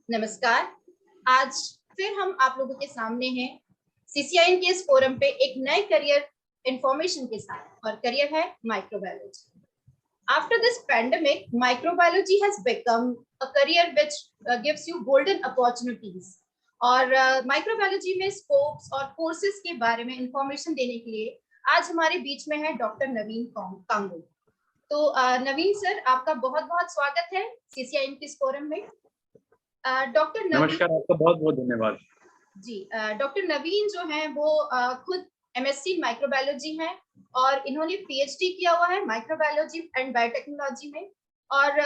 नमस्कार। आज फिर हम आप लोगों के सामने हैं सीसीआईएन के इस फोरम पे एक नए करियर इंफॉर्मेशन के साथ, और करियर है microbiology. After this pandemic, microbiology has become a career which gives you golden opportunities. और माइक्रोबायोलॉजी में स्कोप्स और कोर्सेज के बारे में इंफॉर्मेशन देने के लिए आज हमारे बीच में है डॉक्टर नवीन कांगू। तो नवीन सर, आपका बहुत बहुत स्वागत है सीसीआईएन के इस फोरम में। डॉक्टर नवीन, नमस्कार, आपका बहुत बहुत धन्यवाद जी। डॉक्टर नवीन जो है वो खुद एमएससी माइक्रोबायोलॉजी है और इन्होंने पीएचडी किया हुआ है माइक्रोबायोलॉजी एंड बायोटेक्नोलॉजी में। और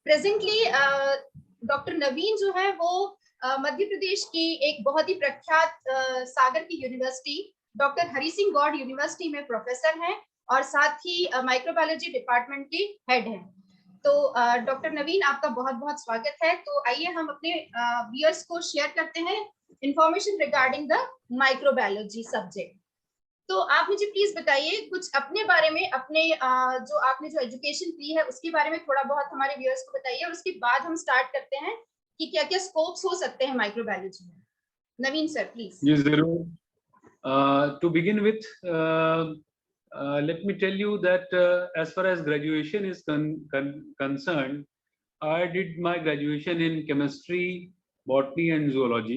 प्रेजेंटली डॉक्टर नवीन जो है वो मध्य प्रदेश की एक बहुत ही प्रख्यात सागर की university doctor Hari Singh Gour university में प्रोफेसर हैं और साथ ही माइक्रोबायोलॉजी डिपार्टमेंट के हेड हैं। तो डॉक्टर नवीन, आपका बहुत बहुत स्वागत है। तो आइए हम अपने व्यूअर्स को शेयर करते हैं information regarding the microbiology subject. तो आप मुझे प्लीज बताइए कुछ अपने बारे में, अपने जो आपने जो एजुकेशन की है उसके बारे में थोड़ा बहुत हमारे व्यूअर्स को बताइए, और उसके बाद हम स्टार्ट करते हैं कि क्या क्या स्कोप्स हो सकते हैं माइक्रोबायोलॉजी में। नवीन सर प्लीज। जी जरूर। To begin with, let me tell you that as far as graduation is concerned, I did my graduation in chemistry, botany and zoology,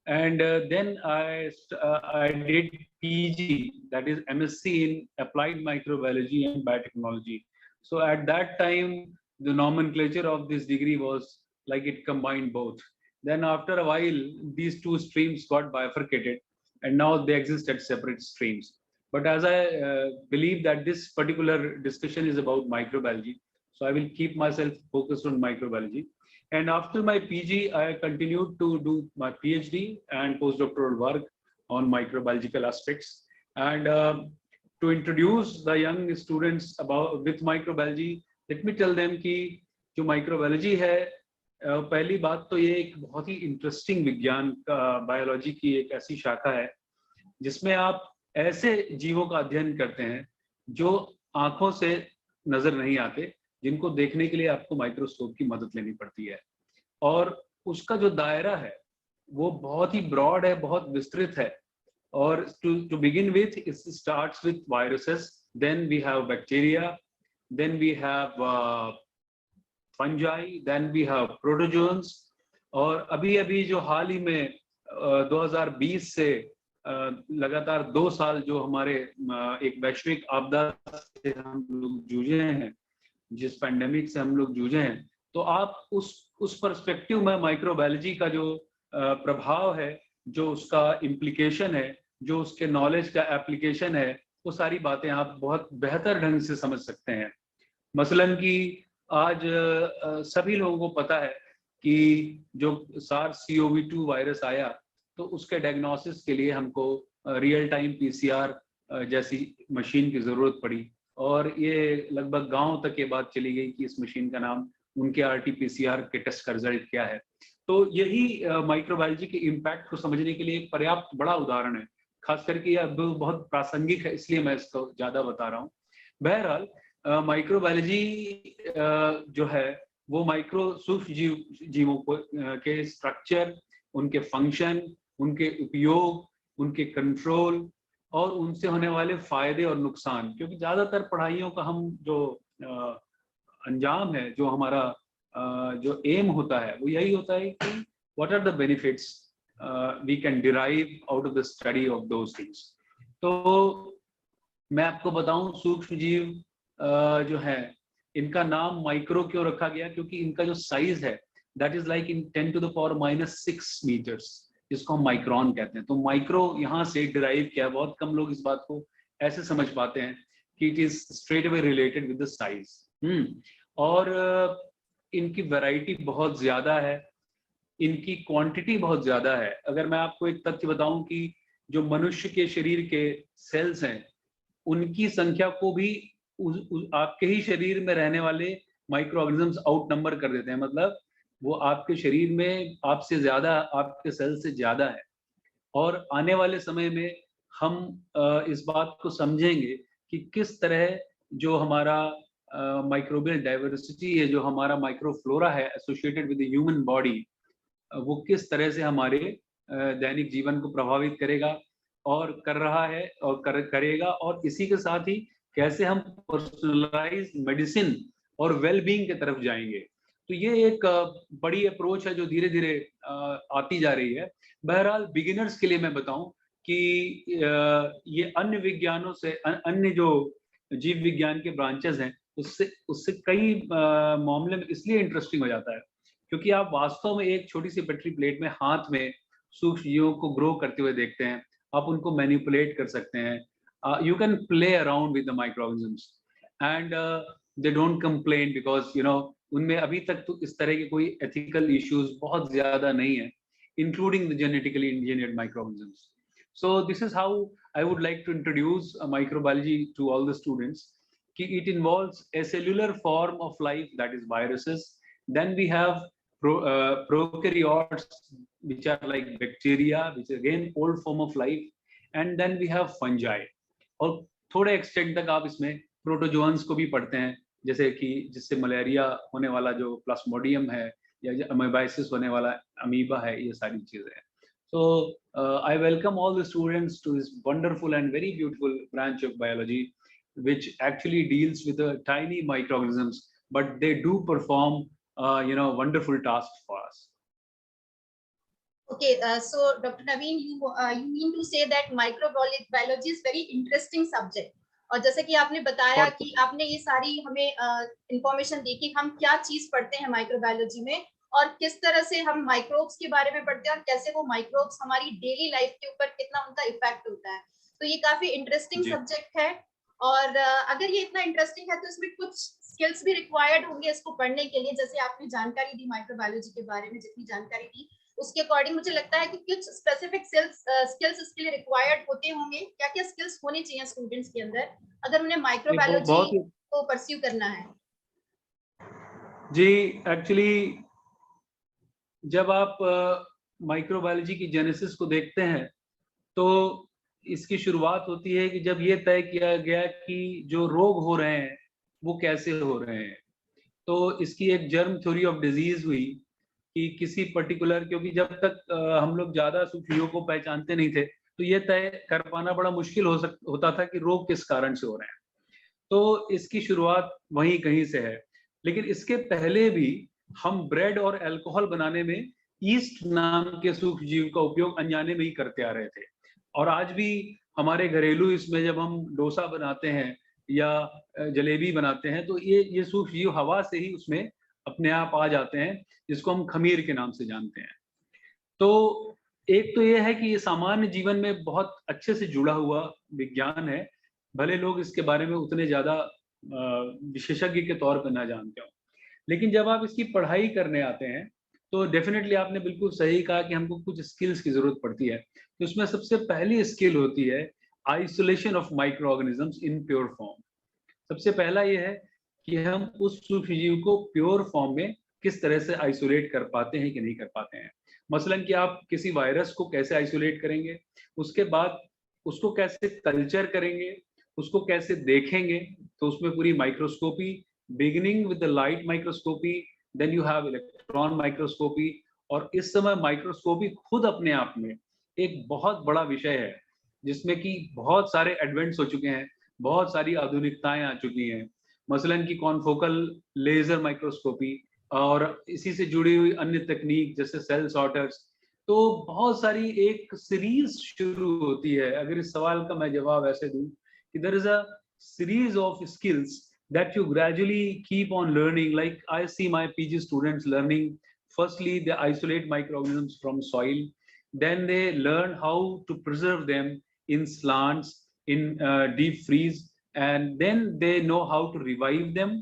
and then I did PG, that is MSc in applied microbiology and biotechnology. So at that time the nomenclature of this degree was like it combined both. Then after a while these two streams got bifurcated and now they exist as separate streams. But as I believe that this particular discussion is about microbiology, so I will keep myself focused on microbiology. And after my PG, I continued to do my PhD and postdoctoral work on microbiological aspects. And to introduce the young students with microbiology, let me tell them कि जो microbiology है, पहली बात तो ये एक बहुत ही interesting विज्ञान का बायोलॉजी की एक ऐसी शाखा है जिसमें आप ऐसे जीवों का अध्ययन करते हैं जो आंखों से नजर नहीं आते, जिनको देखने के लिए आपको माइक्रोस्कोप की मदद लेनी पड़ती है। और उसका जो दायरा है वो बहुत ही ब्रॉड है, बहुत विस्तृत है। और to begin with, it starts with viruses, then we have bacteria, then we have fungi, then we have protozoans. और अभी जो हाल ही में 2020 से लगातार 2 साल जो हमारे एक वैश्विक आपदा से हम लोग जूझे हैं, जिस पैंडेमिक से हम लोग जूझे हैं, तो आप उस पर्सपेक्टिव में माइक्रोबायोलॉजी का जो प्रभाव है, जो उसका इम्प्लीकेशन है, जो उसके नॉलेज का एप्लीकेशन है, वो सारी बातें आप बहुत बेहतर ढंग से समझ सकते हैं। मसलन कि आज सभी लोगों को पता है कि जो SARS-CoV-2 वायरस आया तो उसके डायग्नोसिस के लिए हमको रियल टाइम पीसीआर जैसी मशीन की ज़रूरत पड़ी, और ये लगभग गांव तक ये बात चली गई कि इस मशीन का नाम उनके RT-PCR के टेस्ट का रिजल्ट क्या है। तो यही माइक्रोबायोलॉजी के इम्पैक्ट को समझने के लिए एक पर्याप्त बड़ा उदाहरण है। खास करके यह बहुत प्रासंगिक है, इसलिए मैं इसको ज़्यादा बता रहा हूँ। बहरहाल माइक्रोबायोलॉजी जो है वो माइक्रो सूक्ष्म जीवों को के स्ट्रक्चर, उनके फंक्शन, उनके उपयोग, उनके कंट्रोल और उनसे होने वाले फायदे और नुकसान, क्योंकि ज्यादातर पढ़ाइयों का हम जो अंजाम है, जो हमारा जो एम होता है, वो यही होता है कि what are the benefits we can derive out of the study of those things. तो मैं आपको बताऊं, सूक्ष्म जीव जो है, इनका नाम माइक्रो क्यों रखा गया, क्योंकि इनका जो साइज है that is like in 10⁻⁻⁶ metres, जिसको हम माइक्रोन कहते हैं। तो माइक्रो यहाँ से डिराइव किया। बहुत कम लोग इस बात को ऐसे समझ पाते हैं कि it is straight away related with the size. और इनकी वैरायटी बहुत ज्यादा है, इनकी क्वांटिटी बहुत ज्यादा है। अगर मैं आपको एक तथ्य बताऊं कि जो मनुष्य के शरीर के सेल्स हैं, उनकी संख्या को भी आपके ही शरीर में रहने वाले माइक्रो ऑर्गेनिजम्स आउट नंबर कर देते हैं। मतलब वो आपके शरीर में आपसे ज्यादा, आपके सेल से ज्यादा है। और आने वाले समय में हम इस बात को समझेंगे कि किस तरह जो हमारा माइक्रोबियल डाइवर्सिटी है, जो हमारा माइक्रोफ्लोरा है associated with the human body, वो किस तरह से हमारे दैनिक जीवन को प्रभावित करेगा और कर रहा है और करेगा, और इसी के साथ ही कैसे हम पर्सनलाइज मेडिसिन और वेलबींग की तरफ जाएंगे। तो ये एक बड़ी अप्रोच है जो धीरे धीरे आती जा रही है। बहरहाल बिगिनर्स के लिए मैं बताऊं कि ये अन्य विज्ञानों से अन्य जो जीव विज्ञान के ब्रांचेस हैं उससे उससे कई मामले में इसलिए इंटरेस्टिंग हो जाता है क्योंकि आप वास्तव में एक छोटी सी पेट्री प्लेट में हाथ में सूक्ष्म जीवों को ग्रो करते हुए देखते हैं। आप उनको मैनिपुलेट कर सकते हैं। You can play around with the microorganisms and they don't complain because उनमें अभी तक तो इस तरह के कोई एथिकल इश्यूज बहुत ज्यादा नहीं है, including the genetically engineered microorganisms. So this is how I would like to introduce microbiology to all the students. It involves a cellular form of life, that is viruses. Then we have prokaryotes, which are like bacteria, which is again old form of life. And then we have fungi. और थोड़े extent तक आप इसमें protozoans को भी पढ़ते हैं, जैसे कि जिससे मलेरिया होने वाला जो प्लास्मोडियम है या अमीबाइसिस होने वाला अमीबा है, ये सारी चीजें हैं। So I welcome all the students to this wonderful and very beautiful branch of biology, which actually deals with the tiny microorganisms, but they do perform wonderful tasks for us. Okay, so Dr. Naveen, you mean to say that microbiology is very interesting subject. और जैसे कि आपने बताया कि आपने ये सारी हमें इंफॉर्मेशन दी कि हम क्या चीज पढ़ते हैं माइक्रोबायोलॉजी में और किस तरह से हम माइक्रोब्स के बारे में पढ़ते हैं और कैसे वो माइक्रोब्स हमारी डेली लाइफ के ऊपर कितना उनका इफेक्ट होता है। तो ये काफी इंटरेस्टिंग सब्जेक्ट है और अगर ये इतना इंटरेस्टिंग है तो इसमें कुछ स्किल्स भी रिक्वायर्ड होंगे इसको पढ़ने के लिए। जैसे आपने जानकारी दी माइक्रोबायोलॉजी के बारे में, जितनी जानकारी दी उसके अकॉर्डिंग मुझे लगता है कि कुछ स्पेसिफिक स्किल्स इसके लिए रिक्वायर्ड होते होंगे। क्या क्या स्किल्स होने चाहिए स्टूडेंट्स के अंदर अगर उन्हें माइक्रोबायोलॉजी को परस्यू करना है? जी, एक्चुअली जब आप माइक्रोबायोलॉजी की जेनेसिस को देखते हैं तो इसकी शुरुआत होती है कि जब ये तय किया गया कि जो रोग हो रहे हैं वो कैसे हो रहे हैं। तो इसकी एक जर्म थ्योरी ऑफ डिजीज हुई कि किसी पर्टिकुलर, क्योंकि जब तक हम लोग ज्यादा सूक्ष्मजीवों को पहचानते नहीं थे तो ये तय कर पाना बड़ा मुश्किल होता था कि रोग किस कारण से हो रहे हैं। तो इसकी शुरुआत वहीं कहीं से है। लेकिन इसके पहले भी हम ब्रेड और अल्कोहल बनाने में ईस्ट नाम के सूक्ष्मजीव का उपयोग अनजाने में ही करते आ रहे थे। और आज भी हमारे घरेलू इसमें जब हम डोसा बनाते हैं या जलेबी बनाते हैं तो ये सूक्ष्मजीव हवा से ही उसमें अपने आप आ जाते हैं, जिसको हम खमीर के नाम से जानते हैं। तो एक तो ये है कि ये सामान्य जीवन में बहुत अच्छे से जुड़ा हुआ विज्ञान है, भले लोग इसके बारे में उतने ज्यादा विशेषज्ञ के तौर पर ना जानते हो। लेकिन जब आप इसकी पढ़ाई करने आते हैं तो डेफिनेटली आपने बिल्कुल सही कहा कि हमको कुछ स्किल्स की जरूरत पड़ती है। तो उसमें सबसे पहली स्किल होती है isolation of micro organisms in pure form. सबसे पहला ये है कि हम उस सूक्ष्मजीव को प्योर फॉर्म में किस तरह से आइसोलेट कर पाते हैं कि नहीं कर पाते हैं। मसलन कि आप किसी वायरस को कैसे आइसोलेट करेंगे, उसके बाद उसको कैसे कल्चर करेंगे, उसको कैसे देखेंगे। तो उसमें पूरी microscopy, beginning with the light microscopy, then you have electron microscopy. और इस समय माइक्रोस्कोपी खुद अपने आप में एक बहुत बड़ा विषय है जिसमें कि बहुत सारे एडवेंट्स हो चुके हैं, बहुत सारी आधुनिकताएं आ चुकी हैं। मसलन की कॉन्फोकल लेजर माइक्रोस्कोपी और इसी से जुड़ी हुई अन्य तकनीक जैसे सेल सॉर्टर्स। तो बहुत सारी एक सीरीज शुरू होती है। अगर इस सवाल का मैं जवाब ऐसे दूं कि there is a series of skills that you gradually keep on learning. Like I see my PG students learning, firstly they isolate microorganisms from soil, then they learn how to preserve them in slants, in deep freeze, and then they know how to revive them,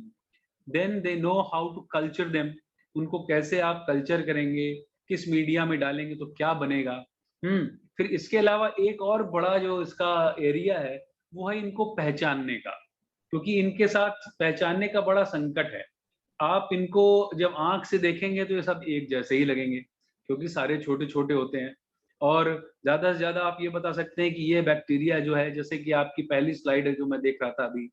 then they know how to culture them. उनको कैसे आप culture करेंगे, किस media में डालेंगे तो क्या बनेगा। फिर इसके अलावा एक और बड़ा जो इसका एरिया है वो है इनको पहचानने का, क्योंकि इनके साथ पहचानने का बड़ा संकट है। आप इनको जब आंख से देखेंगे तो ये सब एक जैसे ही लगेंगे क्योंकि सारे छोटे छोटे होते हैं। और ज्यादा से ज्यादा आप ये बता सकते हैं कि ये बैक्टीरिया जो है, जैसे कि आपकी पहली स्लाइड है जो मैं देख रहा था अभी,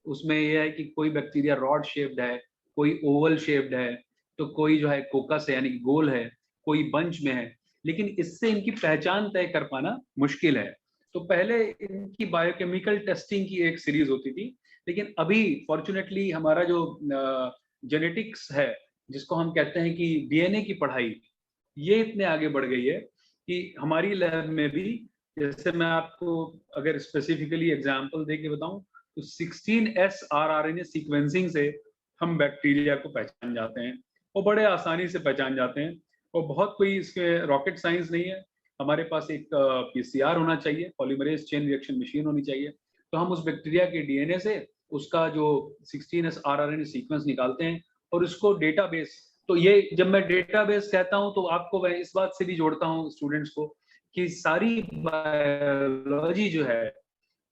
उसमें ये है कि कोई बैक्टीरिया रॉड शेप्ड है, कोई ओवल शेप्ड है, तो कोई जो है कोकस है यानी गोल है, कोई बंच में है, लेकिन इससे इनकी पहचान तय कर पाना मुश्किल है। तो पहले इनकी बायोकेमिकल टेस्टिंग की एक सीरीज होती थी, लेकिन अभी फॉर्चुनेटली हमारा जो जेनेटिक्स है, जिसको हम कहते हैं कि डीएनए की पढ़ाई, ये इतने आगे बढ़ गई है कि हमारी लैब में भी, जैसे मैं आपको अगर स्पेसिफिकली एग्जांपल दे के बताऊं, तो 16S rRNA सीक्वेंसिंग से हम बैक्टीरिया को पहचान जाते हैं, और बड़े आसानी से पहचान जाते हैं, और बहुत कोई इसके रॉकेट साइंस नहीं है। हमारे पास एक पीसीआर होना चाहिए, पॉलीमरेज चेन रिएक्शन मशीन होनी चाहिए, तो हम उस बैक्टीरिया के डीएनए से उसका जो 16S rRNA सीक्वेंस निकालते हैं और उसको डेटाबेस। तो ये जब मैं डेटाबेस कहता हूं तो आपको मैं इस बात से भी जोड़ता हूं स्टूडेंट्स को कि सारी बायोलॉजी जो है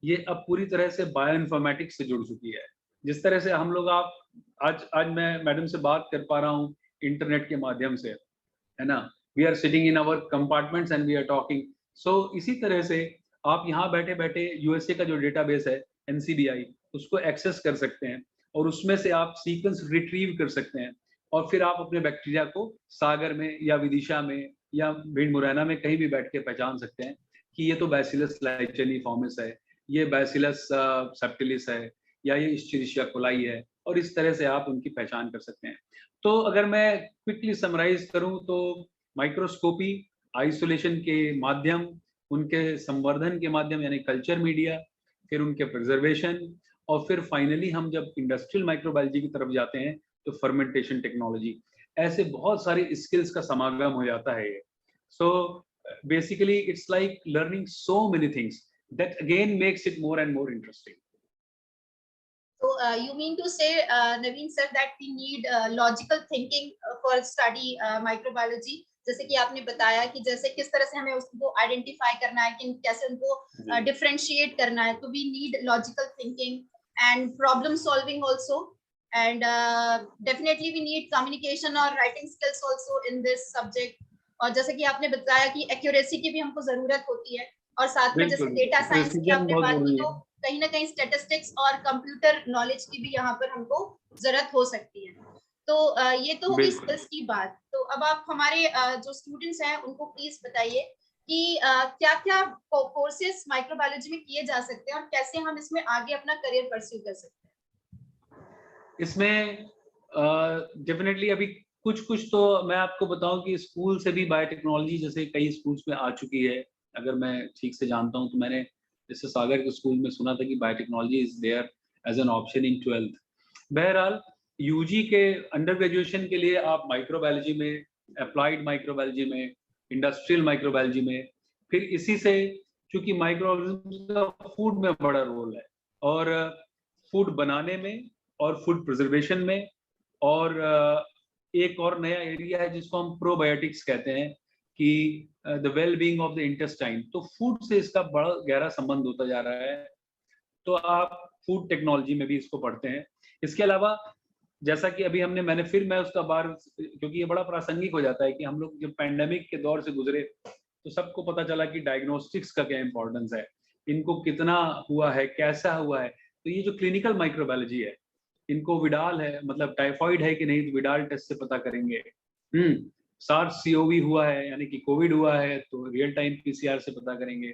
ये अब पूरी तरह से बायो इन्फॉर्मेटिक्स से जुड़ चुकी है। जिस तरह से हम लोग आप आज मैं मैडम से बात कर पा रहा हूँ इंटरनेट के माध्यम से, है ना, we are sitting in our compartments and we are talking. So इसी तरह से आप यहाँ बैठे बैठे यूएसए का जो डेटाबेस है एनसीबीआई, उसको एक्सेस कर सकते हैं, और उसमें से आप सीक्वेंस रिट्रीव कर सकते हैं, और फिर आप अपने बैक्टीरिया को सागर में या विदिशा में या भिंड मुरैना में कहीं भी बैठ के पहचान सकते हैं कि ये तो बैसिलस लाइचेनिफॉर्मिस है, ये बैसिलस सेप्टिलिस है, या ये इश्चेरिशिया कोलाई है, और इस तरह से आप उनकी पहचान कर सकते हैं। तो अगर मैं क्विकली समराइज करूं तो माइक्रोस्कोपी, आइसोलेशन के माध्यम, उनके संवर्धन के माध्यम यानी कल्चर मीडिया, फिर उनके प्रिजर्वेशन, और फिर फाइनली हम जब इंडस्ट्रियल माइक्रोबायोलॉजी की तरफ जाते हैं तो फर्मेंटेशन टेक्नोलॉजी, ऐसे बहुत सारे स्किल्स का समागम हो जाता है ये। So basically it's like learning so many things that again makes it more and more interesting. So you mean to say, Naveen sir, that we need logical thinking for study microbiology? जैसे कि आपने बताया कि जैसे किस तरह से हमें उसको आइडेंटिफाई करना है, कि कैसे उनको डिफरेंशिएट करना है, तो we need logical thinking and problem solving also, and definitely we need communication और writing skills also in this subject. और जैसे कि आपने बताया कि एक्यूरेसी की भी हमको जरूरत होती है, और साथ में जैसे डेटा साइंस की आपने बात की, तो कहीं ना कहीं स्टैटिस्टिक्स और कंप्यूटर नॉलेज की भी यहाँ पर हमको जरूरत हो सकती है। तो ये तो होगी स्किल्स की बात। तो अब आप हमारे जो स्टूडेंट्स हैं उनको प्लीज बताइए कि क्या क्या कोर्सेज माइक्रोबायोलॉजी में किए जा सकते हैं और कैसे हम इसमें आगे अपना करियर परस्यू कर सकते हैं। इसमें डेफिनेटली अभी कुछ तो मैं आपको बताऊं कि स्कूल से भी बायोटेक्नोलॉजी जैसे कई स्कूल्स में आ चुकी है। अगर मैं ठीक से जानता हूं तो मैंने जैसे सागर के स्कूल में सुना था कि biotechnology is there as an option in 12th। बहरहाल यूजी के अंडर ग्रेजुएशन के लिए आप माइक्रोबायोलॉजी में, अप्लाइड माइक्रोबायोलॉजी में, इंडस्ट्रियल माइक्रोबायोलॉजी में, फिर इसी से चूंकि माइक्रोऑर्गेनिज्म का फूड में बड़ा रोल है, और फूड बनाने में और फूड प्रिजर्वेशन में, और एक और नया एरिया है जिसको हम प्रोबायोटिक्स कहते हैं कि the well being of the intestine. तो फूड से इसका बड़ा गहरा संबंध होता जा रहा है, तो आप फूड टेक्नोलॉजी में भी इसको पढ़ते हैं। इसके अलावा जैसा कि अभी मैं उसका बार, क्योंकि ये बड़ा प्रासंगिक हो जाता है कि हम लोग जब पैंडेमिक के दौर से गुजरे तो सबको पता चला कि डायग्नोस्टिक्स का क्या इंपॉर्टेंस है, इनको कितना हुआ है, कैसा हुआ है। तो ये जो क्लिनिकल माइक्रोबायोलॉजी है, इनको विडाल है, मतलब टाइफाइड है कि नहीं, तो विडाल टेस्ट से पता करेंगे। सार्स सीओवी हुआ है यानी कि कोविड हुआ है तो रियल टाइम पीसीआर से पता करेंगे।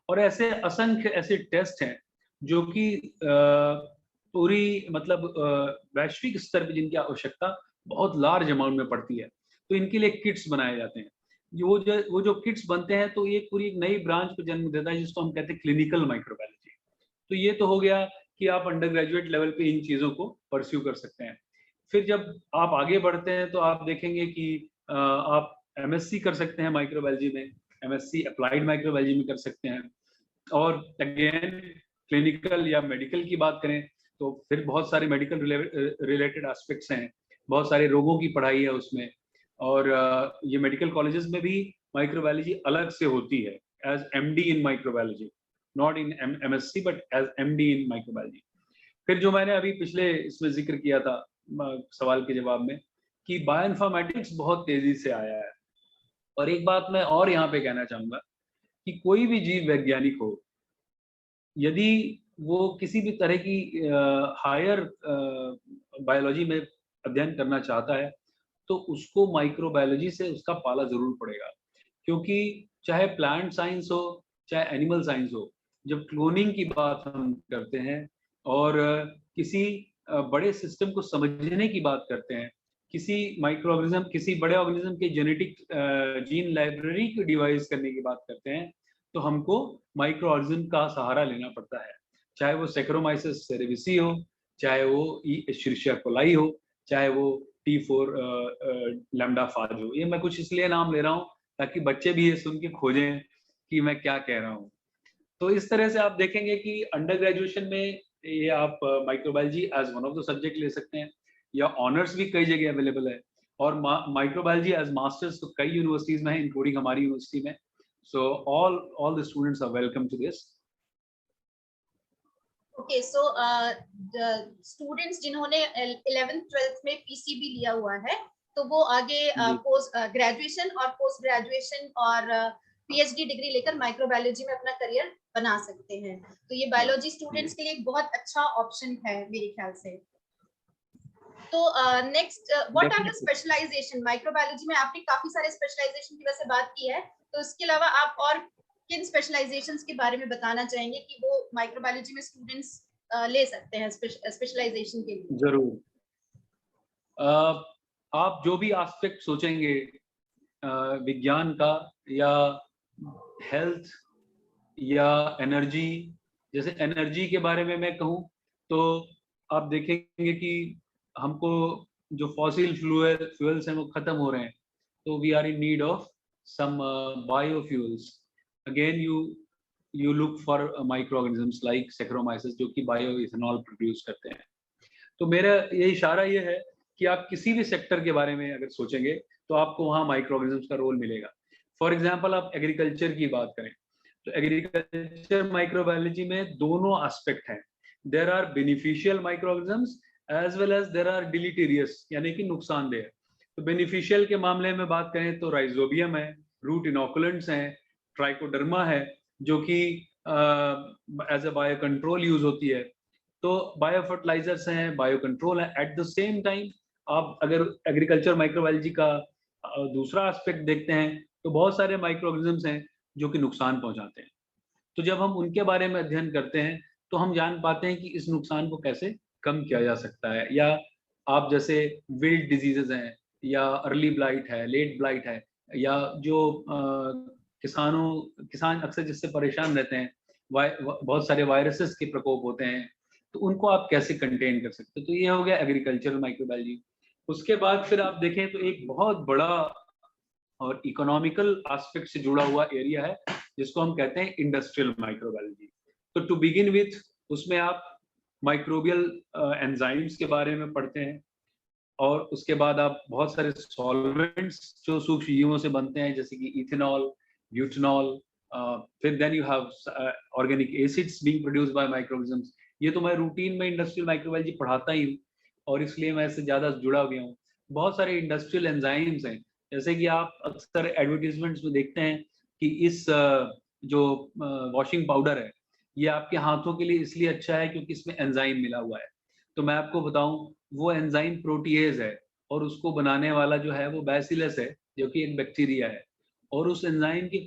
और ऐसे असंख्य ऐसे टेस्ट हैं जो कि पूरी मतलब वैश्विक स्तर पर जिनकी आवश्यकता बहुत लार्ज अमाउंट में पड़ती है, तो इनके लिए किट्स बनाए जाते हैं। वो जो किट्स बनते हैं तो ये पूरी एक नई ब्रांच को जन्म देता है जिसको हम कहते हैं क्लिनिकल माइक्रोबायोलॉजी। तो ये तो हो गया कि आप अंडर ग्रेजुएट लेवल पे इन चीज़ों को परस्यू कर सकते हैं। फिर जब आप आगे बढ़ते हैं तो आप देखेंगे कि आप एमएससी कर सकते हैं माइक्रोबायोलॉजी में, एमएससी अप्लाइड माइक्रोबायोलॉजी में कर सकते हैं। और अगेन क्लिनिकल या मेडिकल की बात करें तो फिर बहुत सारे मेडिकल रिलेटेड एस्पेक्ट्स हैं, बहुत सारे रोगों की पढ़ाई है उसमें। और ये मेडिकल कॉलेजेस में भी माइक्रोबायोलॉजी अलग से होती है as MD in microbiology, not in MSc but as MD in microbiology. फिर जो मैंने अभी पिछले इसमें जिक्र किया था सवाल के जवाब में कि बायोइन्फॉर्मेटिक्स बहुत तेजी से आया है। और एक बात मैं और यहाँ पे कहना चाहूंगा कि कोई भी जीव वैज्ञानिक हो, यदि वो किसी भी तरह की हायर बायोलॉजी में अध्ययन करना चाहता है तो उसको माइक्रोबायोलॉजी से उसका पाला जरूर पड़ेगा, क्योंकि चाहे प्लांट साइंस हो चाहे एनिमल साइंस हो, जब क्लोनिंग की बात हम करते हैं और किसी बड़े सिस्टम को समझने की बात करते हैं, किसी माइक्रो ऑर्गेनिज्म, किसी बड़े ऑर्गेनिज्म के जेनेटिक जीन लाइब्रेरी को डिवाइस करने की बात करते हैं, तो हमको माइक्रो ऑर्गेनिज्म का सहारा लेना पड़ता है। चाहे वो सेक्रोमाइसिस सेरेविसी हो, चाहे वो एस्चेरिचिया कोलाई हो, चाहे वो T4 लैम्डा फाज हो। ये मैं कुछ इसलिए नाम ले रहा हूँ ताकि बच्चे भी ये सुन के खोजें कि मैं क्या कह रहा हूँ। तो इस तरह से आप देखेंगे कि अंडर ग्रेजुएशन में ये आप microbiology as one of the subject ले सकते हैं, या ऑनर्स भी कई जगह अवेलेबल है, और माइक्रोबायोलॉजी एज मास्टर्स तो कई यूनिवर्सिटीज में है, इंक्लूडिंग हमारी यूनिवर्सिटी में। So all the students are welcome to this. Okay, so students जिन्होंने 11th 12th में पीसीबी लिया हुआ है, तो वो आगे पोस्ट ग्रेजुएशन और पोस्ट ग्रेजुएशन और पीएचडी डिग्री लेकर माइक्रोबायोलॉजी में अपना करियर बना सकते हैं। तो ये बायोलॉजी स्टूडेंट्स के लिए एक बहुत अच्छा ऑप्शन है मेरे ख्याल से। तो next, what are the specialisation microbiology में? आपने काफी सारे स्पेशलाइजेशन की वैसे बात की है, तो इसके अलावा आप और किन स्पेशलाइजेशंस के बारे में बताना चाहेंगे कि वो माइक्रोबायोलॉजी में स्टूडेंट्स ले सकते हैं स्पेशलाइजेशन के लिए? जरूर। आप जो भी एस्पेक्ट सोचेंगे विज्ञान का, या हेल्थ, या एनर्जी, जैसे एनर्जी के बारे में मैं कहूँ तो आप देखेंगे कि हमको जो फॉसिल फ्यूल्स हैं वो खत्म हो रहे हैं, तो we are in need of some biofuels. Again you look for micro organisms like saccharomyces जो कि बायो इथेनॉल प्रोड्यूस करते हैं। तो मेरा ये इशारा ये है कि आप किसी भी सेक्टर के बारे में अगर सोचेंगे तो आपको वहाँ माइक्रो ऑर्गेनिजम्स का रोल मिलेगा। फॉर एग्जाम्पल आप एग्रीकल्चर की बात करें तो एग्रीकल्चर माइक्रोबायोलॉजी में दोनों एस्पेक्ट हैं। There are beneficial microorganisms as well as there are deleterious, यानी कि नुकसानदेह। तो बेनिफिशियल के मामले में बात करें तो राइजोबियम है, रूट इनोकुलेंट्स हैं, ट्राइकोडर्मा है जो कि as a bio control use होती है, तो बायो फर्टिलाइजर्स हैं, बायो कंट्रोल है। एट द सेम टाइम आप अगर एग्रीकल्चर माइक्रोबायोलॉजी का दूसरा एस्पेक्ट देखते हैं तो बहुत सारे माइक्रो ऑर्गेनिजम्स हैं जो कि नुकसान पहुंचाते हैं। तो जब हम उनके बारे में अध्ययन करते हैं तो हम जान पाते हैं कि इस नुकसान को कैसे कम किया जा सकता है। या आप जैसे विल्ड डिजीजेज हैं, या अर्ली ब्लाइट है, लेट ब्लाइट है, या जो किसान अक्सर जिससे परेशान रहते हैं, बहुत सारे वायरसेस के प्रकोप होते हैं, तो उनको आप कैसे कंटेन कर सकते हो। तो ये हो गया एग्रीकल्चरल माइक्रोबायोलॉजी। उसके बाद फिर आप देखें तो एक बहुत बड़ा और इकोनॉमिकल एस्पेक्ट से जुड़ा हुआ एरिया है जिसको हम कहते हैं इंडस्ट्रियल माइक्रोबायोलॉजी। तो टू बिगिन विथ उसमें आप माइक्रोबियल एंजाइम्स के बारे में पढ़ते हैं, और उसके बाद आप बहुत सारे सॉल्वेंट्स जो सूक्ष्म जीवों से बनते हैं जैसे कि इथेनॉल, ब्यूटेनॉल, फिर then you have organic acids being produced by microorganisms. ये तो मैं रूटीन में इंडस्ट्रियल माइक्रोबायोलॉजी पढ़ाता ही हूँ और इसलिए मैं इससे ज़्यादा जुड़ा गया हूँ। बहुत सारे इंडस्ट्रियल एंजाइम्स हैं, जैसे कि आप अक्सर एडवर्टीजमेंट्स में देखते हैं कि इस जो वॉशिंग पाउडर है ये आपके हाथों के लिए इसलिए अच्छा है क्योंकि इसमें एंजाइम मिला हुआ है। तो मैं आपको बताऊं वो एंजाइम प्रोटीएज है, और उसको बनाने वाला जो है वो बैसिलस है जो कि एक बैक्टीरिया है। और उस एंजाइम की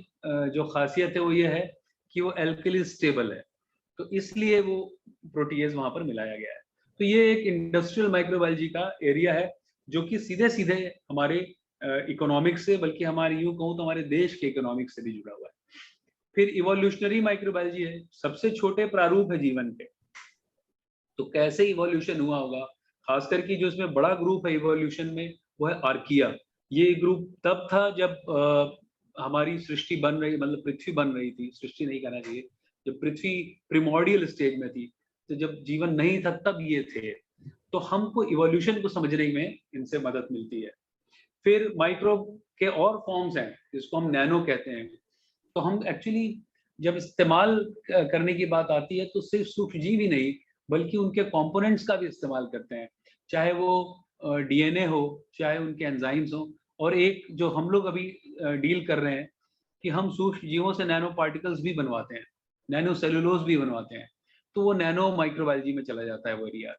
जो खासियत है वो ये है कि वो एल्कली स्टेबल है, तो इसलिए वो प्रोटीएज वहां पर मिलाया गया है। तो ये एक इंडस्ट्रियल माइक्रोबायोलॉजी का एरिया है जो कि सीधे सीधे हमारे इकोनॉमिक्स से, बल्कि हमारे यूं कहूँ तो हमारे देश के इकोनॉमिक्स से भी जुड़ा हुआ है। फिर इवोल्यूशनरी माइक्रोबायोलॉजी है, सबसे छोटे प्रारूप है जीवन के, तो कैसे इवोल्यूशन हुआ होगा। खासकर कि जो इसमें बड़ा ग्रुप है इवोल्यूशन में वो है आर्किया। ये ग्रुप तब था जब हमारी सृष्टि बन रही, मतलब पृथ्वी बन रही थी, सृष्टि नहीं कहना चाहिए, जब पृथ्वी प्रिमोर्डियल स्टेज में थी, तो जब जीवन नहीं था तब ये थे। तो हमको इवोल्यूशन को समझने में इनसे मदद मिलती है। फिर माइक्रोब के और फॉर्म्स हैं जिसको हम नैनो कहते हैं। तो हम एक्चुअली जब इस्तेमाल करने की बात आती है तो सिर्फ सूक्ष्मजीव ही नहीं बल्कि उनके कंपोनेंट्स का भी इस्तेमाल करते हैं, चाहे वो डीएनए हो, चाहे उनके एंजाइम्स हो। और एक जो हम लोग अभी डील कर रहे हैं कि हम सूक्ष्म जीवों से नैनो पार्टिकल्स भी बनवाते हैं, नैनो सेलुलोज भी बनवाते हैं, तो वो नैनो माइक्रोबायोलॉजी में चला जाता है वो एरिया।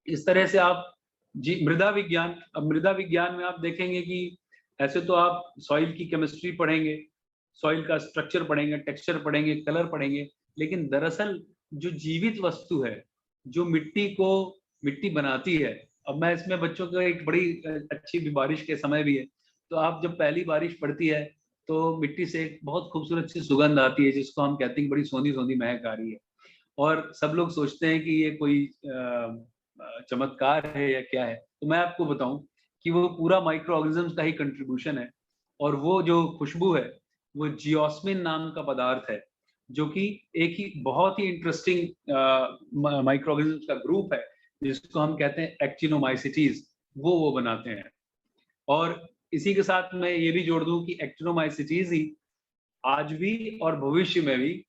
इस तरह से आप जी, मृदा विज्ञान। अब मृदा विज्ञान में आप देखेंगे कि ऐसे तो आप सॉइल की केमिस्ट्री पढ़ेंगे, सॉइल का स्ट्रक्चर पढ़ेंगे, टेक्सचर पढ़ेंगे, कलर पढ़ेंगे, लेकिन दरअसल जो जीवित वस्तु है, जो मिट्टी बनाती है। अब मैं इसमें बच्चों को एक बड़ी अच्छी भी बारिश के समय भी है, तो आप जब पहली बारिश पड़ती है, तो मिट्टी से एक बहुत खूबसूरत सी सुगंध आती है, जिसको हम कहते हैं बड़ी सोंधी-सोंधी महक आ रही है। और सब लोग सोचते हैं कि ये कोई चमत्कार है या क्या है। तो मैं आपको बताऊं कि वो पूरा माइक्रो ऑर्गेनिजम्स का ही कंट्रीब्यूशन है। और वो जो खुशबू है, वो जियोस्मिन नाम का पदार्थ है, जो कि एक ही बहुत ही इंटरेस्टिंग माइक्रो ऑर्गेनिजम्स का ग्रुप है, जिसको हम कहते हैं एक्टिनोमाइसिटीज। वो बनाते हैं। और इसी के साथ मैं ये भी जोड़ दूं कि एक्टिनोमाइसिटीज ही आज भी और भविष्य में भी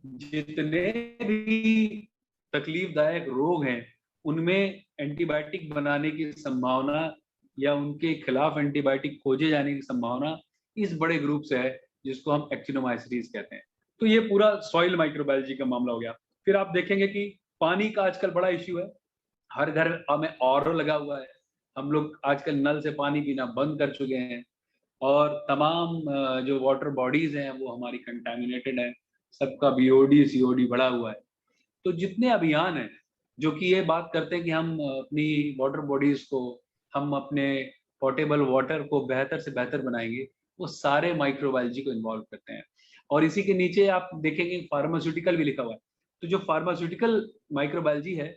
जितने भी तकलीफदायक रोग हैं, उनमें एंटीबायोटिक बनाने की संभावना या उनके खिलाफ एंटीबायोटिक खोजे जाने की संभावना इस बड़े ग्रुप से है, जिसको हम एक्टिनोमाइसिटीज कहते हैं। तो ये पूरा सॉइल माइक्रोबायोलॉजी का मामला हो गया। फिर आप देखेंगे कि पानी का आजकल बड़ा इश्यू है। हर घर में आरओ लगा हुआ है। हम लोग आजकल नल से पानी पीना बंद कर चुके हैं। और तमाम जो वाटर बॉडीज हैं वो हमारी कंटेमिनेटेड है। सबका बीओडी सीओडी बढ़ा हुआ है। तो जितने अभियान हैं जो कि ये बात करते हैं कि हम अपनी वाटर बॉडीज को, हम अपने पोर्टेबल वाटर को बेहतर से बेहतर बनाएंगे, वो सारे माइक्रोबायोलॉजी को इन्वॉल्व करते हैं। और इसी के नीचे आप देखेंगे फार्मास्यूटिकल भी लिखा हुआ है। तो जो फार्मास्यूटिकल माइक्रोबायोलॉजी है,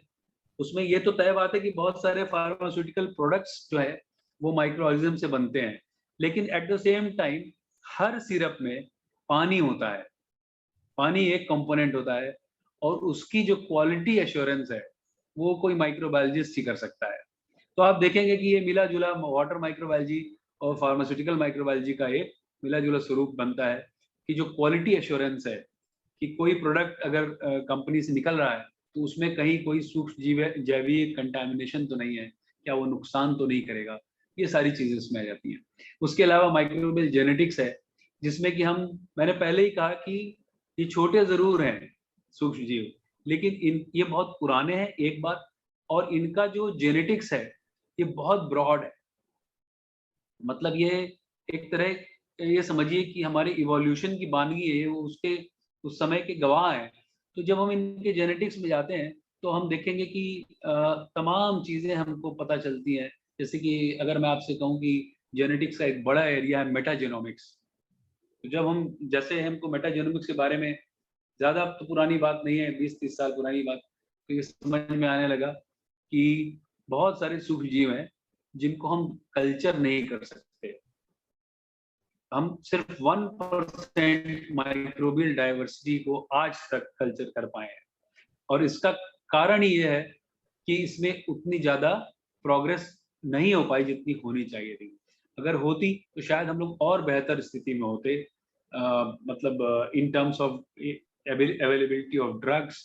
उसमें ये तो तय बात है कि बहुत सारे फार्मास्यूटिकल प्रोडक्ट्स जो है वो माइक्रो ऑर्गेनिज्म से बनते हैं। लेकिन eight the same time her syrup में पानी होता है। पानी एक कंपोनेंट होता है, और उसकी जो क्वालिटी एश्योरेंस है, वो कोई माइक्रोबायोलॉजिस्ट ही कर सकता है। तो आप देखेंगे कि ये मिला जुला वाटर माइक्रोबायोलॉजी और फार्मास्यूटिकल माइक्रोबायोलॉजी का एक मिला जुला स्वरूप बनता है कि जो क्वालिटी एश्योरेंस है कि कोई प्रोडक्ट अगर कंपनी से निकल रहा है, तो उसमें कहीं कोई सूक्ष्म जीव जैविक कंटामिनेशन तो नहीं है, क्या वो नुकसान तो नहीं करेगा। ये सारी चीजें इसमें आ जाती हैं। उसके अलावा माइक्रोबियल जेनेटिक्स है, जिसमें कि मैंने पहले ही कहा कि ये छोटे जरूर हैं सूक्ष्म जीव, लेकिन ये बहुत पुराने हैं एक बात। और इनका जो जेनेटिक्स है ये बहुत ब्रॉड है। मतलब ये एक तरह ये समझिए कि हमारे इवोल्यूशन की बानगी है, वो उसके उस समय के गवाह हैं। तो जब हम इनके जेनेटिक्स में जाते हैं, तो हम देखेंगे कि तमाम चीजें हमको पता चलती हैं। जैसे कि अगर मैं आपसे कहूँ कि जेनेटिक्स का एक बड़ा एरिया है मेटाजेनोमिक्स। तो जब हम जैसे हमको मेटाजेनोमिक्स के बारे में, ज्यादा तो पुरानी बात नहीं है, 20-30 साल पुरानी बात, तो ये समझ में आने लगा कि बहुत सारे सूक्ष्म जीव हैं जिनको हम कल्चर नहीं कर सकते। हम सिर्फ 1% माइक्रोबियल डाइवर्सिटी को आज तक कल्चर कर पाए हैं। और इसका कारण ये है कि इसमें उतनी ज्यादा प्रोग्रेस नहीं हो पाई जितनी होनी चाहिए थी। अगर होती तो शायद हम लोग और बेहतर स्थिति में होते। मतलब in terms of availability of drugs,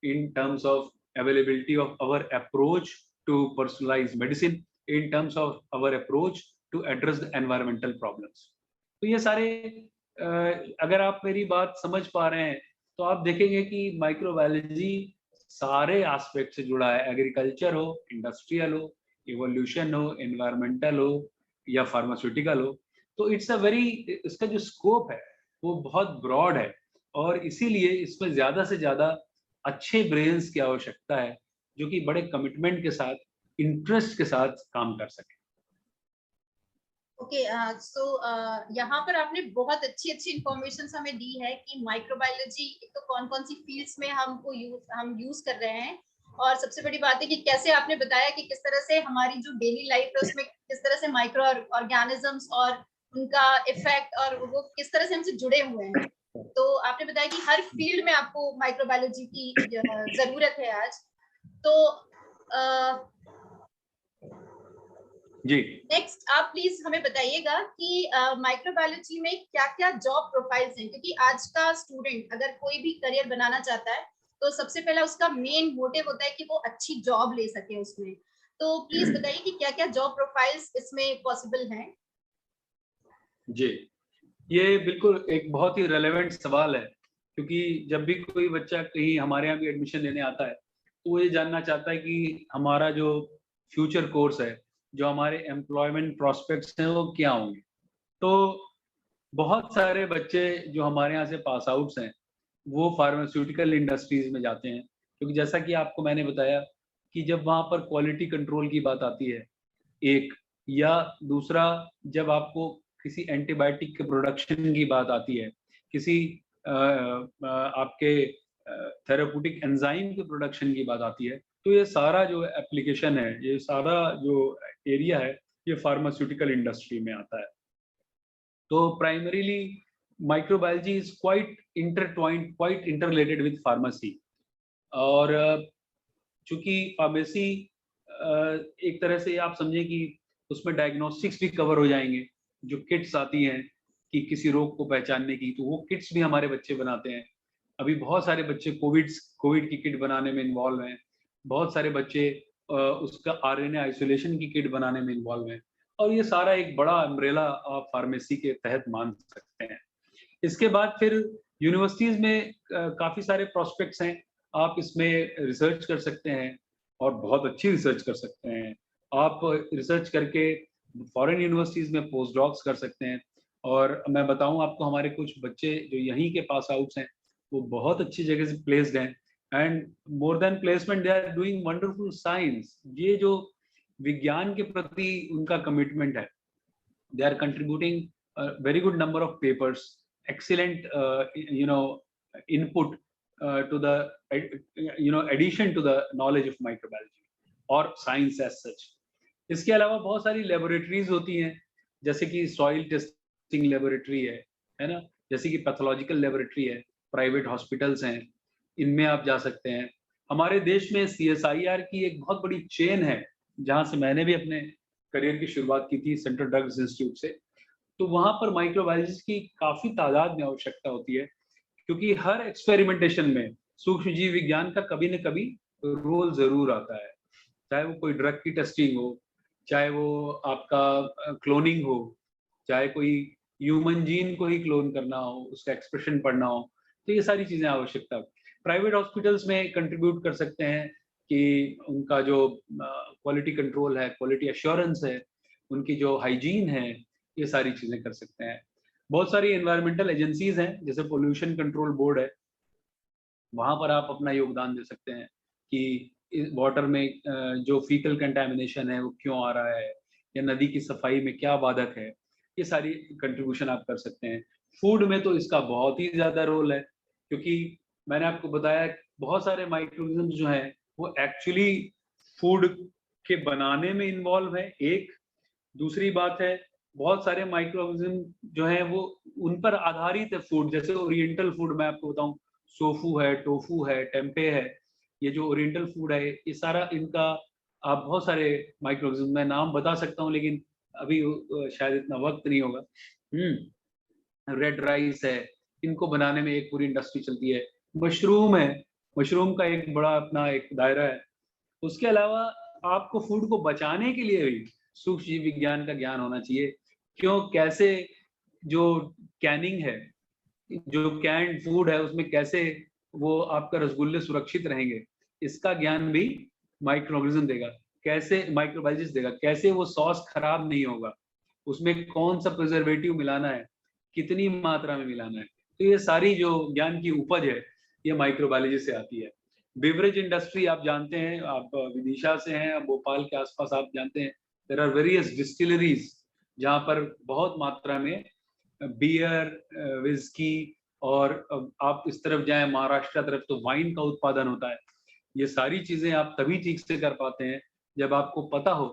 in terms of availability of our approach to personalized medicine, in terms of our approach to address the environmental problems. तो ये सारे अगर आप मेरी बात समझ पा रहे हैं, तो आप देखेंगे कि माइक्रोबायोलॉजी सारे एस्पेक्ट से जुड़ा है। एग्रीकल्चर हो, इंडस्ट्रियल हो, इवोल्यूशन हो, एनवायरमेंटल हो या फार्मास्यूटिकल हो। तो इट्स अ वेरी, इसका जो स्कोप है वो बहुत ब्रॉड है। और इसीलिए इसमें ज्यादा से ज्यादा अच्छे ब्रेन्स की आवश्यकता है, जो कि बड़े कमिटमेंट के साथ, इंटरेस्ट के साथ काम कर सके। ओके, सो यहाँ पर आपने बहुत अच्छी अच्छी इंफॉर्मेशन हमें दी है कि माइक्रोबायोलॉजी तो कौन कौन सी फील्ड्स में हम यूज कर रहे हैं। और सबसे बड़ी बात है कि कैसे आपने बताया कि किस तरह से हमारी जो डेली लाइफ है उसमें किस तरह से माइक्रो ऑर्गेनिजम्स और उनका इफेक्ट और वो किस तरह से हमसे जुड़े हुए हैं। तो आपने बताया कि हर फील्ड में आपको माइक्रोबायोलॉजी की जरूरत है आज। तो जी, नेक्स्ट आप प्लीज हमें बताइएगा कि माइक्रोबायोलॉजी में क्या क्या जॉब प्रोफाइल्स हैं, क्योंकि आज का स्टूडेंट अगर कोई भी करियर बनाना चाहता है तो सबसे पहला उसका मेन मोटिव होता है कि वो अच्छी जॉब ले सके उसमें। तो प्लीज बताइए कि क्या क्या जॉब प्रोफाइल्स इसमें पॉसिबल हैं। जी, ये बिल्कुल एक बहुत ही रेलेवेंट सवाल है, क्योंकि जब भी कोई बच्चा कहीं हमारे यहाँ भी एडमिशन लेने आता है, तो वो ये जानना चाहता है कि हमारा जो फ्यूचर कोर्स है, जो हमारे एम्प्लॉयमेंट प्रोस्पेक्ट्स हैं वो क्या होंगे। तो बहुत सारे बच्चे जो हमारे यहाँ से पास आउट्स हैं वो फार्मास्यूटिकल इंडस्ट्रीज में जाते हैं, क्योंकि जैसा कि आपको मैंने बताया कि जब वहाँ पर क्वालिटी कंट्रोल की बात आती है एक, या दूसरा जब आपको किसी एंटीबायोटिक के प्रोडक्शन की बात आती है, किसी आपके थेराप्यूटिक एंजाइम के प्रोडक्शन की बात आती है, तो ये सारा जो एप्लीकेशन है, ये सारा जो एरिया है, ये फार्मास्यूटिकल इंडस्ट्री में आता है। तो primarily microbiology is quite intertwined, quite interrelated with pharmacy. और चूंकि फार्मेसी एक तरह से आप समझें कि उसमें डायग्नोस्टिक्स भी कवर हो जाएंगे, जो किट्स आती हैं कि किसी रोग को पहचानने की, तो वो किट्स भी हमारे बच्चे बनाते हैं। अभी बहुत सारे बच्चे कोविड की किट बनाने में इन्वॉल्व हैं, बहुत सारे बच्चे उसका आरएनए आइसोलेशन की किट बनाने में इन्वॉल्व हैं, और ये सारा एक बड़ा अम्ब्रेला आप फार्मेसी के तहत मान सकते हैं। इसके बाद फिर यूनिवर्सिटीज में काफी सारे प्रोस्पेक्ट्स हैं, आप इसमें रिसर्च कर सकते हैं और बहुत अच्छी रिसर्च कर सकते हैं। आप रिसर्च करके फॉरेन यूनिवर्सिटीज में पोस्ट डॉक्स कर सकते हैं। और मैं बताऊं आपको, हमारे कुछ बच्चे जो यहीं के पास आउट्स हैं वो बहुत अच्छी जगह से प्लेस्ड हैं, and more than placement they are doing wonderful science. ये जो विज्ञान के प्रति उनका कमिटमेंट है, they are contributing a very good number of papers, excellent input to the addition to the knowledge of microbiology or science as such. इसके अलावा बहुत सारी लेबोरेटरीज होती हैं, जैसे कि सॉइल टेस्टिंग लेबोरेटरी है ना, जैसे कि पैथोलॉजिकल लेबोरेटरी है, प्राइवेट हॉस्पिटल्स हैं, इनमें आप जा सकते हैं। हमारे देश में CSIR की एक बहुत बड़ी चेन है, जहां से मैंने भी अपने करियर की शुरुआत की थी, सेंट्रल ड्रग्स इंस्टीट्यूट से। तो वहां पर माइक्रोबायोलॉजिस्ट की काफी तादाद में आवश्यकता होती है, क्योंकि हर एक्सपेरिमेंटेशन में सूक्ष्म जीव विज्ञान का कभी न कभी रोल जरूर आता है। चाहे वो कोई ड्रग की टेस्टिंग हो, चाहे वो आपका क्लोनिंग हो, चाहे कोई ह्यूमन जीन को ही क्लोन करना हो, उसका एक्सप्रेशन पढ़ना हो, तो ये सारी चीजें आवश्यकता। प्राइवेट हॉस्पिटल्स में कंट्रीब्यूट कर सकते हैं कि उनका जो क्वालिटी कंट्रोल है, क्वालिटी एश्योरेंस है, उनकी जो हाइजीन है, ये सारी चीजें कर सकते हैं। बहुत सारी एनवायरमेंटल एजेंसीज हैं, जैसे पोल्यूशन कंट्रोल बोर्ड है, वहां पर आप अपना योगदान दे सकते हैं कि वाटर में जो फीकल कंटेमिनेशन है वो क्यों आ रहा है, या नदी की सफाई में क्या बाधक है, ये सारी कंट्रीब्यूशन आप कर सकते हैं। फूड में तो इसका बहुत ही ज्यादा रोल है, क्योंकि मैंने आपको बताया बहुत सारे माइक्रोऑर्गेनिज्म जो हैं वो एक्चुअली फूड के बनाने में इन्वॉल्व है। एक दूसरी बात है, बहुत सारे माइक्रोऑर्गेनिज्म जो हैं वो उन पर आधारित है फूड, जैसे ओरिएंटल फूड मैं आपको बताऊं, सोफू है, टोफू है, टेम्पे है, ये जो ओरिएंटल फूड है, ये सारा इनका आप बहुत सारे माइक्रोऑर्गेनिज्म, मैं नाम बता सकता हूँ लेकिन अभी शायद इतना वक्त नहीं होगा। रेड राइस है, इनको बनाने में एक पूरी इंडस्ट्री चलती है। मशरूम है, मशरूम का एक बड़ा अपना एक दायरा है। उसके अलावा आपको फूड को बचाने के लिए भी सूक्ष्म जीव विज्ञान का ज्ञान होना चाहिए। क्यों, कैसे जो कैनिंग है, जो कैंड फूड है, उसमें कैसे वो आपका रसगुल्ले सुरक्षित रहेंगे, इसका ज्ञान भी माइक्रोऑर्गेनिज्म देगा। कैसे माइक्रोबायोलॉजिस्ट देगा, कैसे वो सॉस खराब नहीं होगा, उसमें कौन सा प्रिजर्वेटिव मिलाना है, कितनी मात्रा में मिलाना है। तो ये सारी जो ज्ञान की उपज है, ये माइक्रोबायोलॉजी से आती है। बेवरेज इंडस्ट्री आप जानते हैं, आप विदिशा से हैं, भोपाल के आसपास आप जानते हैं, देयर आर वेरियस डिस्टिलरीज जहाँ पर बहुत मात्रा में बियर, विस्की, और आप इस तरफ जाएं महाराष्ट्र तरफ तो वाइन का उत्पादन होता है। ये सारी चीजें आप तभी ठीक से कर पाते हैं जब आपको पता हो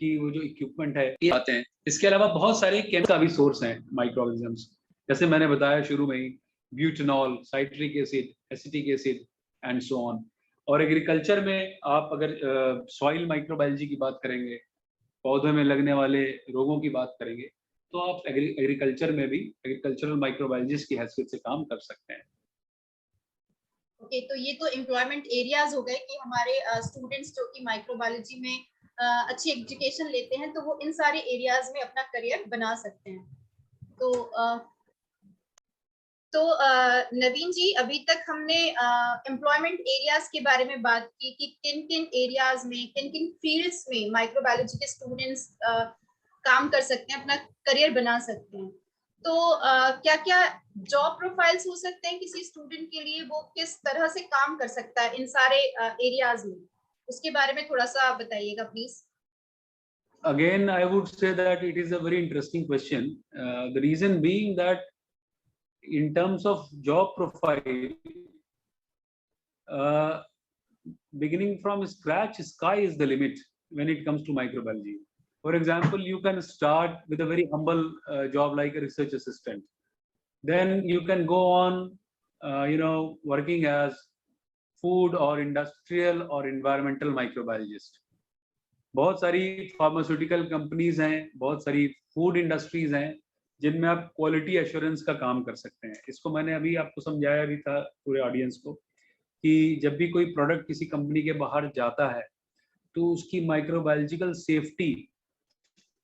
कि वो जो इक्विपमेंट है ये आते हैं। इसके अलावा बहुत सारे केमिकल का भी सोर्स हैं माइक्रोऑर्गेनिजम्स, जैसे मैंने बताया शुरू में ही, butanol, citric acid, acetic acid and so on. और एग्रीकल्चर में आप अगर सॉइल माइक्रोबायोलॉजी की बात करेंगे, पौधों में लगने वाले रोगों की बात करेंगे, तो आप एग्रीकल्चर में भी एग्रीकल्चरल माइक्रोबायोलॉजिस्ट की हैसियत से काम कर सकते हैं। ओके, तो ये तो एम्प्लॉयमेंट एरियाज हो गए कि हमारे स्टूडेंट्स जो कि माइक्रोबायोलॉजी में अच्छी एजुकेशन लेते हैं तो वो इन सारे एरियाज में अपना करियर बना सकते हैं। तो नवीन जी, अभी तक हमने एम्प्लॉयमेंट एरियाज के बारे में बात की कि किन किन एरियाज में, किन किन फील्ड्स में माइक्रोबायोलॉजी के स्टूडेंट्स काम कर सकते हैं, अपना करियर बना सकते हैं। तो क्या क्या जॉब प्रोफाइल्स हो सकते हैं किसी स्टूडेंट के लिए, वो किस तरह से काम कर सकता है इन सारे एरियाज में, उसके बारे में थोड़ा सा बताइएगा please. Again, I would say that it is a very interesting question. The reason being that in terms of job profile, uh, beginning from scratch, sky is the limit when it comes to microbiology. For example, you can start with a very humble job like a research assistant. Then you can go on, working as food or industrial or environmental microbiologist. बहुत सारी pharmaceutical companies हैं, बहुत सारी food industries हैं जिनमें आप quality assurance का काम कर सकते हैं। इसको मैंने अभी आपको समझाया भी था पूरे ऑडियंस को कि जब भी कोई प्रोडक्ट किसी कंपनी के बाहर जाता है तो उसकी माइक्रोबायोलॉजिकल सेफ्टी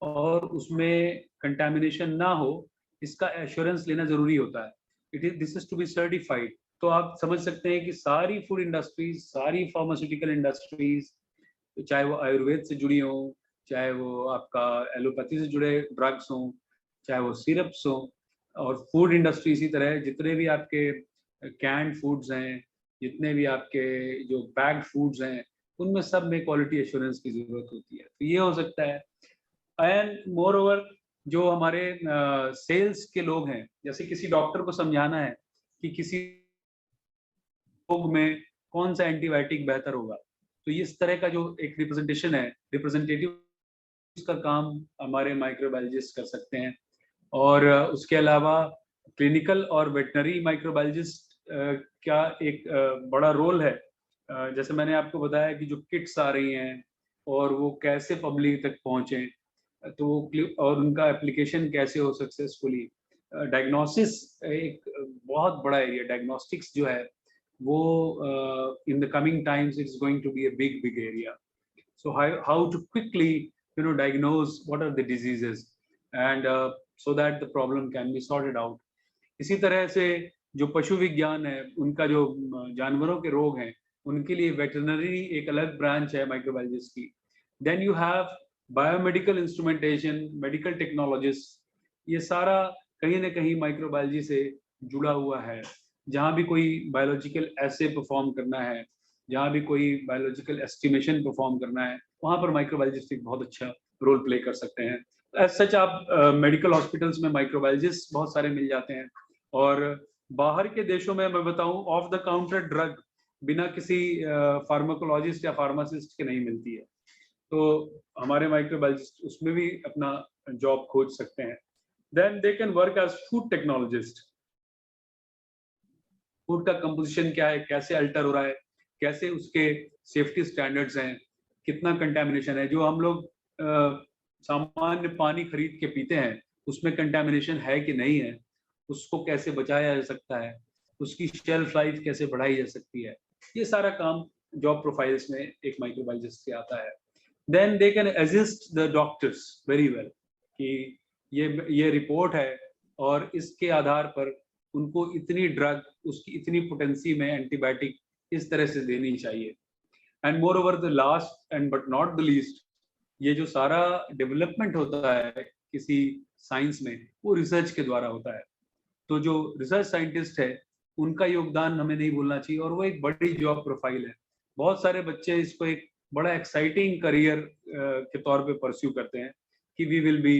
और उसमें कंटामिनेशन ना हो, इसका एश्योरेंस लेना जरूरी होता है। This is to be certified. तो आप समझ सकते हैं कि सारी फूड इंडस्ट्रीज, सारी फार्मास्यूटिकल इंडस्ट्रीज, चाहे वो आयुर्वेद से जुड़ी हो, चाहे वो आपका एलोपैथी से जुड़े ड्रग्स हों, चाहे वो सिरप्स हों, और फूड इंडस्ट्री इसी तरह जितने भी आपके कैंड फूड्स हैं, जितने भी आपके जो पैक्ड फूड्स हैं, उनमें सब में क्वालिटी एश्योरेंस की जरूरत होती है। तो ये हो सकता है। एंड मोर ओवर जो हमारे सेल्स के लोग हैं, जैसे किसी डॉक्टर को समझाना है कि किसी रोग में कौन सा एंटीबायोटिक बेहतर होगा, तो इस तरह का जो एक रिप्रेजेंटेशन है, रिप्रेजेंटेटिव, उसका काम हमारे माइक्रोबायोलॉजिस्ट कर सकते हैं। और उसके अलावा क्लिनिकल और वेटनरी माइक्रोबायोलॉजिस्ट का एक बड़ा रोल है। जैसे मैंने आपको बताया कि जो किट्स आ रही हैं और वो कैसे पब्लिक तक पहुंचे, तो और उनका एप्लीकेशन कैसे हो सक्सेसफुली। डायग्नोसिस एक बहुत बड़ा एरिया, डायग्नोस्टिक्स जो है वो in the coming times it's going to be a big area. So how to quickly diagnose what are the diseases and so that the problem can be sorted out. इसी तरह से जो पशु विज्ञान है, उनका जो जानवरों के रोग हैं, उनके लिए वेटरनरी एक अलग ब्रांच है माइक्रोबायोलॉजिस्ट की। Then you have biomedical instrumentation, medical technologist, ये सारा कहीं ना कहीं माइक्रोबायोलॉजी से जुड़ा हुआ है। जहाँ भी कोई बायोलॉजिकल ऐसे परफॉर्म करना है, जहाँ भी कोई बायोलॉजिकल एस्टिमेशन परफॉर्म करना है, वहाँ पर माइक्रोबायोलॉजिस्ट एक बहुत अच्छा रोल प्ले कर सकते हैं। एज सच आप मेडिकल हॉस्पिटल्स में माइक्रोबायोलॉजिस्ट बहुत सारे मिल जाते हैं, और बाहर के देशों में मैं बताऊं ऑफ द काउंटर ड्रग बिना किसी फार्माकोलॉजिस्ट या फार्मासिस्ट के नहीं मिलती है। तो हमारे माइक्रोबायोलॉजिस्ट उसमें भी अपना जॉब खोज सकते हैं। Then they can work as food technologist. Food का कंपोजिशन क्या है, कैसे अल्टर हो रहा है, कैसे उसके सेफ्टी स्टैंडर्ड्स हैं, कितना कंटेमिनेशन है। जो हम लोग सामान्य पानी खरीद के पीते हैं उसमें कंटेमिनेशन है कि नहीं है, उसको कैसे बचाया जा सकता है, उसकी शेल्फ लाइफ कैसे बढ़ाई जा सकती है, ये सारा काम जॉब प्रोफाइल्स में एक माइक्रोबायोलॉजिस्ट से आता है। Then they can assist the doctors very well कि ये रिपोर्ट है और इसके आधार पर उनको इतनी ड्रग, उसकी इतनी पोटेंसी में एंटीबायोटिक इस तरह से देनी चाहिए। And more over the last and but not the least, ये जो सारा डेवलपमेंट होता है किसी साइंस में, वो रिसर्च के द्वारा होता है। तो जो रिसर्च साइंटिस्ट है उनका योगदान हमें नहीं भूलना चाहिए, और वो एक बड़ी जॉब प्रोफाइल है। बहुत सारे बच्चे इसको एक बड़ा एक्साइटिंग करियर के तौर पे परस्यू करते हैं कि we will be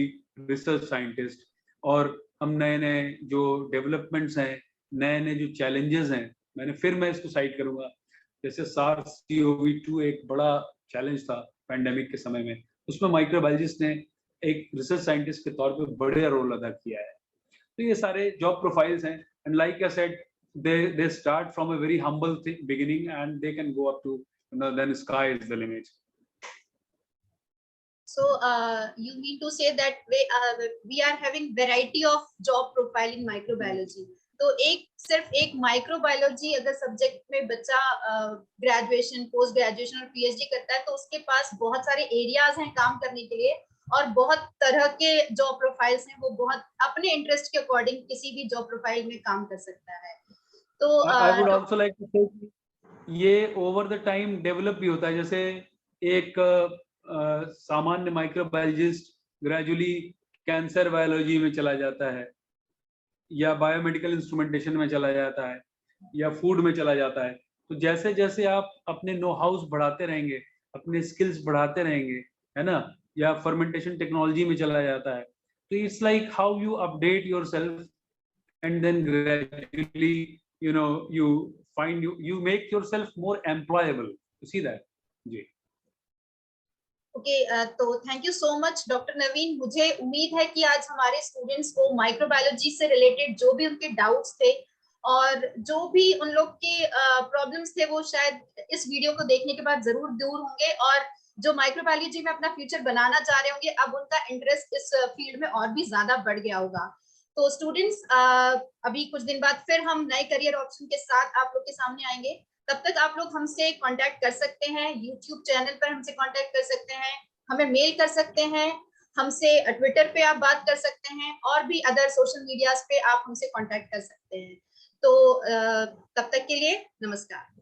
research scientist, और हम नए नए जो डेवलपमेंट्स हैं, नए नए जो चैलेंजेस हैं, मैं इसको साइट करूंगा, जैसे SARS-CoV-2 एक बड़ा चैलेंज था पैंडेमिक के समय में, उसमें माइक्रोबायोलॉजिस्ट ने एक रिसर्च साइंटिस्ट के तौर पे बड़ा रोल अदा किया है। तो ये सारे जॉब प्रोफाइल्स हैं, and like I said, they start from a very humble beginning and they can go up to, then sky is the limit. So you mean to say that we are having variety of job profile in microbiology. तो सिर्फ एक microbiology अगर subject में बच्चा graduation, post graduation और PhD करता है तो उसके पास बहुत सारे एरियाज हैं काम करने के लिए, और बहुत तरह के जॉब प्रोफाइल्स हैं, वो बहुत अपने इंटरेस्ट के अकॉर्डिंग किसी भी जॉब प्रोफाइल में काम कर सकता है। तो I would also like to say ये ओवर द टाइम डेवलप भी होता है। जैसे एक सामान्य माइक्रोबायोलॉजिस्ट ग्रेजुअली कैंसर बायोलॉजी में चला जाता है, या बायोमेडिकल इंस्ट्रूमेंटेशन में चला जाता है, या फूड में चला जाता है। तो जैसे जैसे आप अपने नो हाउस बढ़ाते रहेंगे, अपने स्किल्स बढ़ाते रहेंगे, है ना, या फर्मेंटेशन टेक्नोलॉजी में चला जाता है, तो it's like how you update yourself and then gradually you make yourself more employable. You see that? जी। ओके, तो thank you so much doctor Naveen. मुझे उम्मीद है कि आज हमारे स्टूडेंट्स को माइक्रोबायोलॉजी से रिलेटेड जो भी उनके डाउट्स थे और जो भी उन लोग के प्रॉब्लम्स थे वो शायद इस वीडियो को देखने के बाद जरूर दूर होंगे, और जो माइक्रोबायोलॉजी में अपना फ्यूचर बनाना चाह रहे होंगे अब उनका इंटरेस्ट इस फील्ड में और भी ज्यादा बढ़ गया होगा। तो स्टूडेंट्स, अभी कुछ दिन बाद फिर हम नए करियर ऑप्शन के साथ आप लोग के सामने आएंगे। तब तक आप लोग हमसे कांटेक्ट कर सकते हैं, यूट्यूब चैनल पर हमसे कांटेक्ट कर सकते हैं, हमें मेल कर सकते हैं, हमसे ट्विटर पे आप बात कर सकते हैं, और भी अदर सोशल मीडियाज पे आप हमसे कांटेक्ट कर सकते हैं। तो तब तक के लिए नमस्कार।